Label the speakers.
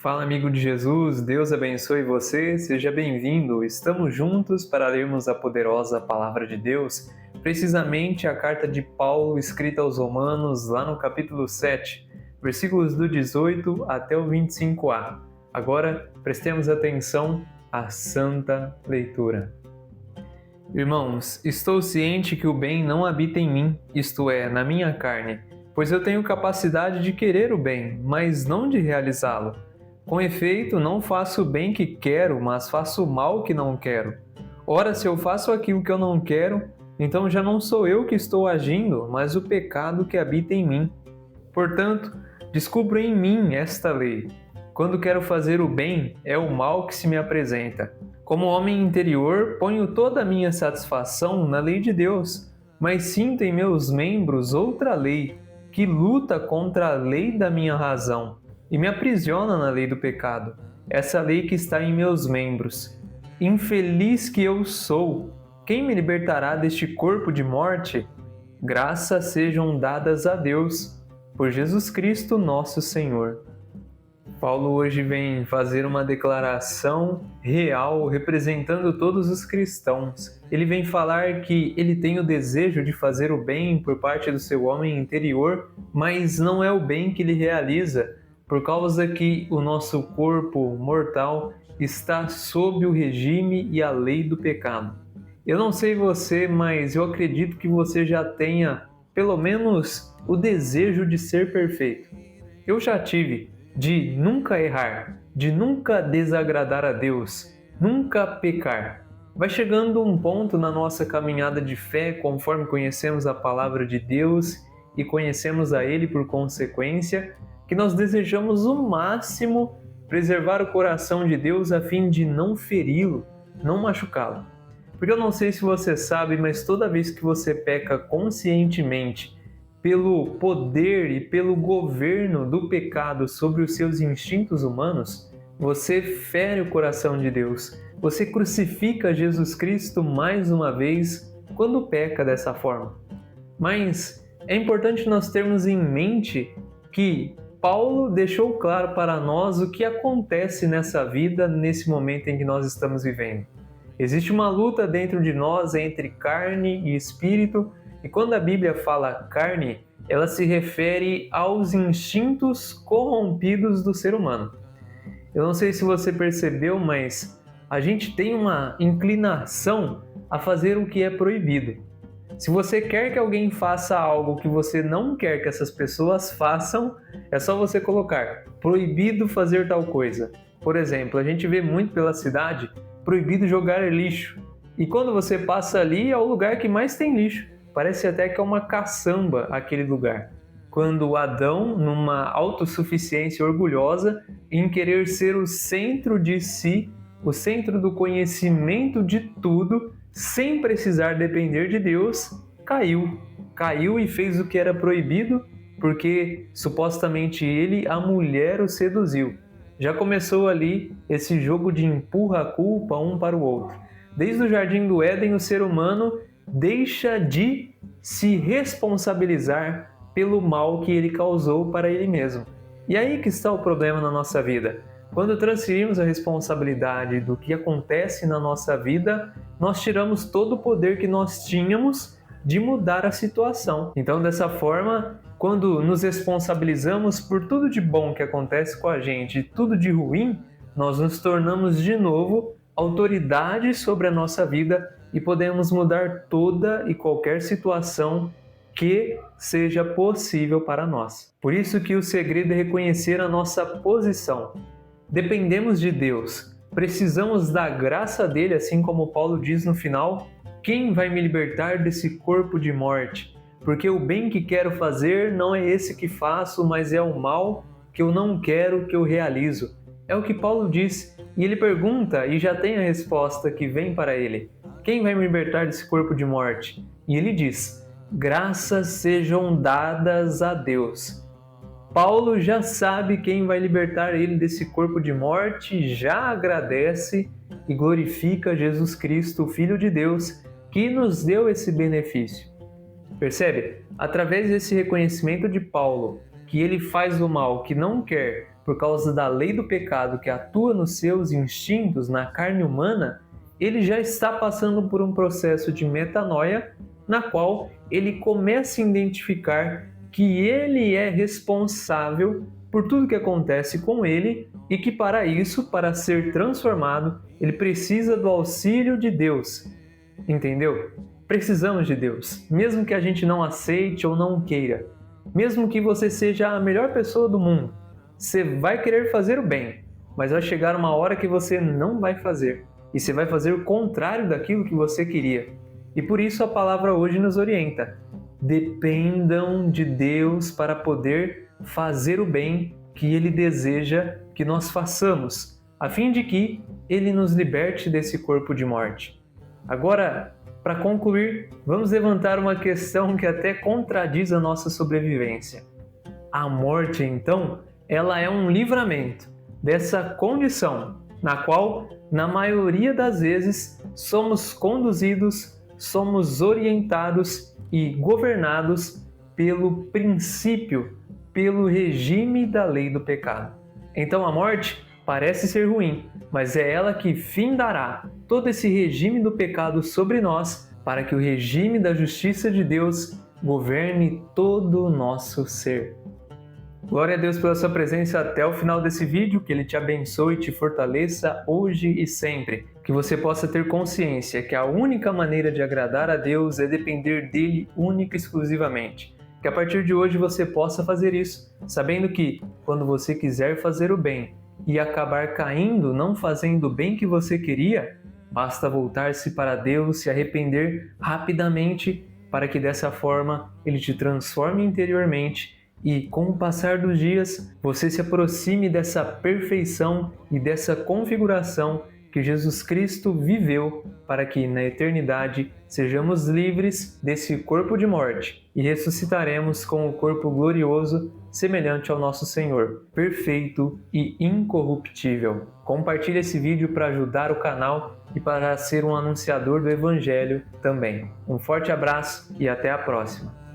Speaker 1: Fala, amigo de Jesus, Deus abençoe você, seja bem-vindo. Estamos juntos para lermos a poderosa Palavra de Deus, precisamente a carta de Paulo escrita aos Romanos, lá no capítulo 7, versículos do 18 até o 25a. Agora, prestemos atenção à santa leitura. Irmãos, estou ciente que o bem não habita em mim, isto é, na minha carne, pois eu tenho capacidade de querer o bem, mas não de realizá-lo. Com efeito, não faço o bem que quero, mas faço o mal que não quero. Ora, se eu faço aquilo que eu não quero, então já não sou eu que estou agindo, mas o pecado que habita em mim. Portanto, descubro em mim esta lei. Quando quero fazer o bem, é o mal que se me apresenta. Como homem interior, ponho toda a minha satisfação na lei de Deus, mas sinto em meus membros outra lei, que luta contra a lei da minha razão e me aprisiona na lei do pecado, essa lei que está em meus membros. Infeliz que eu sou! Quem me libertará deste corpo de morte? Graças sejam dadas a Deus, por Jesus Cristo nosso Senhor. Paulo hoje vem fazer uma declaração real representando todos os cristãos. Ele vem falar que ele tem o desejo de fazer o bem por parte do seu homem interior, mas não é o bem que ele realiza, por causa que o nosso corpo mortal está sob o regime e a lei do pecado. Eu não sei você, mas eu acredito que você já tenha, pelo menos, o desejo de ser perfeito. Eu já tive, de nunca errar, de nunca desagradar a Deus, nunca pecar. Vai chegando um ponto na nossa caminhada de fé, conforme conhecemos a palavra de Deus e conhecemos a Ele por consequência, que nós desejamos o máximo preservar o coração de Deus a fim de não feri-lo, não machucá-lo. Porque eu não sei se você sabe, mas toda vez que você peca conscientemente pelo poder e pelo governo do pecado sobre os seus instintos humanos, você fere o coração de Deus. Você crucifica Jesus Cristo mais uma vez quando peca dessa forma. Mas é importante nós termos em mente que Paulo deixou claro para nós o que acontece nessa vida, nesse momento em que nós estamos vivendo. Existe uma luta dentro de nós entre carne e espírito, e quando a Bíblia fala carne, ela se refere aos instintos corrompidos do ser humano. Eu não sei se você percebeu, mas a gente tem uma inclinação a fazer o que é proibido. Se você quer que alguém faça algo que você não quer que essas pessoas façam, é só você colocar proibido fazer tal coisa. Por exemplo, a gente vê muito pela cidade proibido jogar lixo. E quando você passa ali, é o lugar que mais tem lixo. Parece até que é uma caçamba aquele lugar. Quando Adão, numa autossuficiência orgulhosa, em querer ser o centro de si, o centro do conhecimento de tudo, sem precisar depender de Deus, caiu. Caiu e fez o que era proibido, porque supostamente ele, a mulher, o seduziu. Já começou ali esse jogo de empurra a culpa um para o outro. Desde o Jardim do Éden, o ser humano deixa de se responsabilizar pelo mal que ele causou para ele mesmo. E aí que está o problema na nossa vida. Quando transferimos a responsabilidade do que acontece na nossa vida, nós tiramos todo o poder que nós tínhamos de mudar a situação. Então, dessa forma, quando nos responsabilizamos por tudo de bom que acontece com a gente e tudo de ruim, nós nos tornamos de novo autoridade sobre a nossa vida e podemos mudar toda e qualquer situação que seja possível para nós. Por isso que o segredo é reconhecer a nossa posição. Dependemos de Deus, precisamos da graça dele, assim como Paulo diz no final: quem vai me libertar desse corpo de morte? Porque o bem que quero fazer não é esse que faço, mas é o mal que eu não quero que eu realizo. É o que Paulo diz, e ele pergunta e já tem a resposta que vem para ele: quem vai me libertar desse corpo de morte? E ele diz: graças sejam dadas a Deus. Paulo já sabe quem vai libertar ele desse corpo de morte, já agradece e glorifica Jesus Cristo, o Filho de Deus, que nos deu esse benefício. Percebe? Através desse reconhecimento de Paulo, que ele faz o mal que não quer, por causa da lei do pecado que atua nos seus instintos, na carne humana, ele já está passando por um processo de metanoia, na qual ele começa a identificar que ele é responsável por tudo que acontece com ele e que para isso, para ser transformado, ele precisa do auxílio de Deus. Entendeu? Precisamos de Deus, mesmo que a gente não aceite ou não queira. Mesmo que você seja a melhor pessoa do mundo, você vai querer fazer o bem, mas vai chegar uma hora que você não vai fazer. E você vai fazer o contrário daquilo que você queria. E por isso a palavra hoje nos orienta. Dependam de Deus para poder fazer o bem que Ele deseja que nós façamos, a fim de que Ele nos liberte desse corpo de morte. Agora, para concluir, vamos levantar uma questão que até contradiz a nossa sobrevivência. A morte, então, ela é um livramento dessa condição na qual, na maioria das vezes, somos conduzidos, somos orientados e governados pelo princípio, pelo regime da lei do pecado. Então a morte parece ser ruim, mas é ela que findará todo esse regime do pecado sobre nós, para que o regime da justiça de Deus governe todo o nosso ser. Glória a Deus pela sua presença até o final desse vídeo, que Ele te abençoe e te fortaleça hoje e sempre. Que você possa ter consciência que a única maneira de agradar a Deus é depender dEle única e exclusivamente. Que a partir de hoje você possa fazer isso, sabendo que quando você quiser fazer o bem e acabar caindo não fazendo o bem que você queria, basta voltar-se para Deus, se arrepender rapidamente, para que dessa forma Ele te transforme interiormente e, com o passar dos dias, você se aproxime dessa perfeição e dessa configuração que Jesus Cristo viveu para que, na eternidade, sejamos livres desse corpo de morte e ressuscitaremos com o corpo glorioso, semelhante ao nosso Senhor, perfeito e incorruptível. Compartilhe esse vídeo para ajudar o canal e para ser um anunciador do Evangelho também. Um forte abraço e até a próxima!